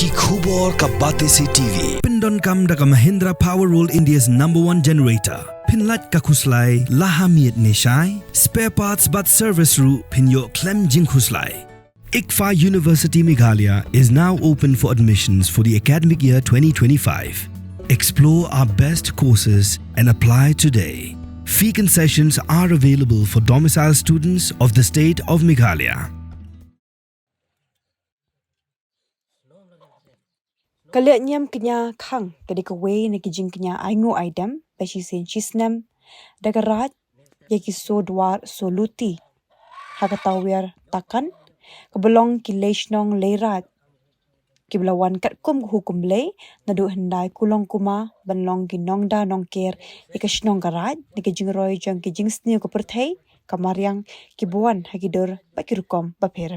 Ki khubor ka bate se TV. Pindon kam da ka Mahindra Power Roll India's #1 generator. Pinlat ka khuslai lahamiet neshai. Spare parts but service ru pinyo klem jing khuslai. ICFA University Meghalaya is now open for admissions for the academic year 2025. Explore our best courses and apply today. Fee concessions are available for domicile students of the state of Meghalaya. Lehniam Kñia Khang kedikawe nekijing Kñia aingu aidam bashi sen chisnam daga Raij yaki so Dwar so Luti haga Tawiar Takan kebelong ki Lehniam Raij kiblawan kat kum hukum le nadu hendai kulong kuma banlong ki nongda nongker ikashnong garaj nekijing roy jang kijing sniu ko perthai kamariang kibuan hagidur bakirukom baper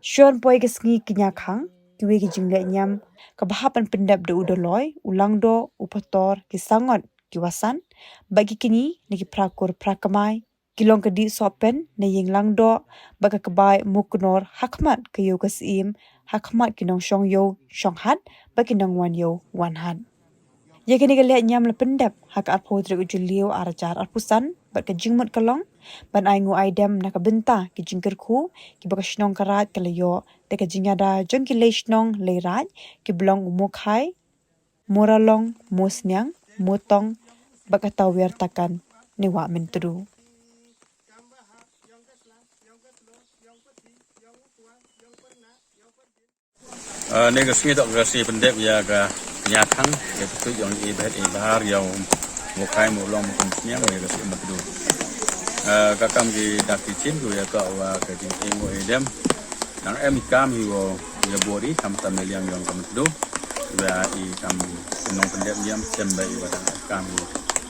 Sean boy kesngi Kñia Khang kiwe kijing Lehniam kabahapan pendap do udoloy ulang do upator kisangot kiwasan bagi kini niki prakur prakamai kilong kedi sopen ne ying lang do baga kebai muknor hakmat kayo kasim hakmat kinong shong yo shong hat bagi nong wan yo wan hat ye kini ka Lehniam la pendap hak arpo tre ujulio arajar arpusan bat ka jingmut kalong ban aingu aidam nakabenta ki jingker khu ki baga shnong karat kalayo deka jingada jong ki Lehniam Raij ki blong umukhai moralong mosnyang motong baga Tawiar Takan ni wa mentru Nega sini tak berasi pendek ya ke Kñia Khang ya betul yang ibadat ibahar yang mukai mulong mungkin nega sini betul. Kakam di dakicin tu ya kau wa ke di emo edem. Nang kami wo ya bori kam tamel yang kami tu. Ya i kam nong pendek yang sembai wadang kami.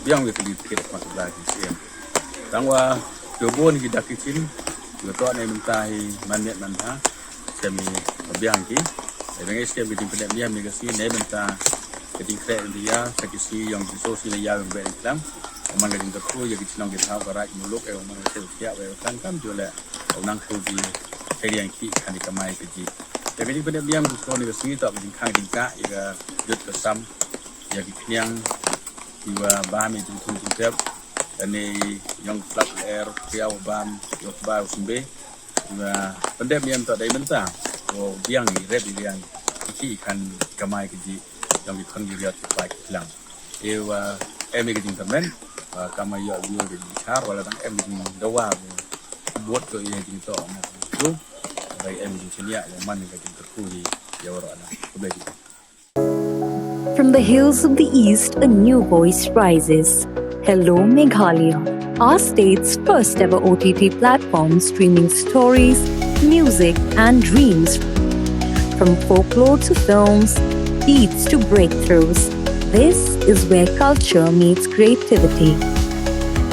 Biang we kali kira masuk lagi sih. Tang wa dobon di dakicin ya kau ni mentahi maniat mantah semi biang ki. Dengan escape di pendek dia megasi ni benta ketika dia sekisi yang sosial yang berislam orang yang terku yang dicinang kita berat muluk orang yang siap orang kan jual orang kubi yang ki kan dikamai keji. Jadi pendek dia bukan negasi tak berjingkang tingkah ia jut kesam yang yang dua bahan itu tuntut ini yang flap air piau bam yok bau sumbe pendek dia tak ada benta. Oh, biang ni, rep biang, iki kan kamai keji yang dikan dilihat baik hilang. Ewa, emigring temen, kamai ya dia di char, walau tang emigring Dwar, buat ke ia di tu, tu, baik emigring Kñia, yang mana emigring terkuli, ya orang lah, kebeli. From the hills of the east, a new voice rises. Hello Meghalaya, our state's first ever OTT platform streaming stories, music and dreams. From folklore to films, beats to breakthroughs, this is where culture meets creativity.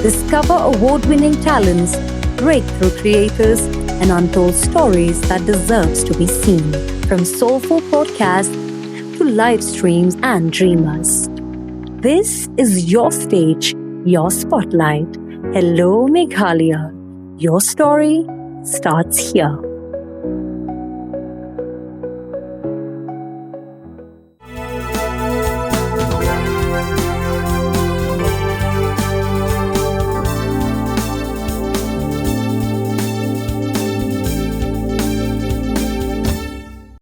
Discover award-winning talents, breakthrough creators, and untold stories that deserves to be seen. From soulful podcasts to live streams and dreamers. This is your stage, your spotlight. Hello Meghalaya. Your story starts here.